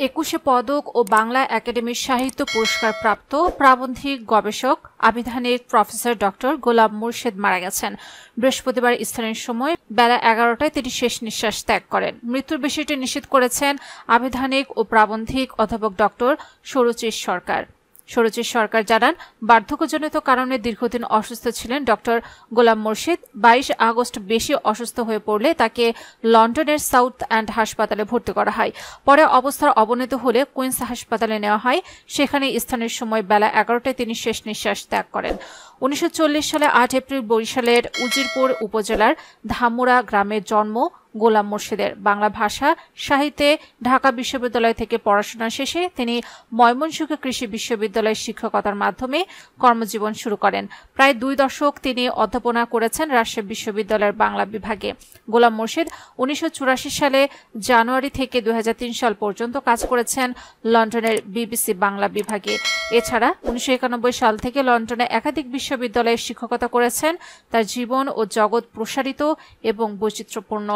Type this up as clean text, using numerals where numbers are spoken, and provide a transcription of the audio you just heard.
2021 পদক ও বাংলা একাডেমির সাহিত্য পুরস্কার প্রাপ্ত প্রাবন্ধিক গবেষক আবিধানিক প্রফেসর ডক্টর গোলাম মুর্শেদ মারা গেছেন। বৃহস্পতিবার স্থানীয় সময় বেলা 11টায় তিনি শেষ নিঃশ্বাস ত্যাগ করেন। মৃত্যুর বিষয়টি নিশ্চিত করেছেন আবিধানিক ও প্রাবন্ধিক অধ্যাপক ডক্টর সুরুচির সরকার। সুরুচির সরকার জানান, বার্ধক্যজনিত কারণে দীর্ঘদিন অসুস্থ ছিলেন ডক্টর গোলাম মুর্শেদ। 22 আগস্ট বেশি অসুস্থ হয়ে পড়লে তাকে লন্ডনের সাউথ এন্ড হাসপাতালে ভর্তি করা হয়। পরে অবস্থার অবনতি হলে কুইন্স হাসপাতালে নেওয়া হয়। সেখানে স্থানীয় সময় বেলা 11টায় তিনি শেষ নিঃশ্বাস ত্যাগ করেন। 1940 সালে 8 এপ্রিল বরিশালের উজিরপুর উপজেলার ধামুরা গ্রামে জন্ম গোলাম মুর্শেদের। বাংলা ভাষা সাহিত্যে ঢাকা বিশ্ববিদ্যালয় থেকে পড়াশোনা শেষে তিনি ময়মনসিংহ কৃষি বিশ্ববিদ্যালয়ের শিক্ষকতার মাধ্যমে কর্মজীবন শুরু করেন। প্রায় 2 দশক তিনি অধ্যাপনা করেছেন রাজশাহী বিশ্ববিদ্যালয়ের বাংলা বিভাগে। গোলাম মুর্শেদ 1984 সালে জানুয়ারি থেকে 2003 সাল পর্যন্ত কাজ করেছেন লন্ডনের বিবিসি বাংলা বিভাগে। এছাড়া 1991 সাল থেকে লন্ডনে একাধিক বিশ্ববিদ্যালয়ে শিক্ষকতা করেছেন। তার জীবন ও জগৎ প্রসারিত এবং বৈচিত্র্যপূর্ণ।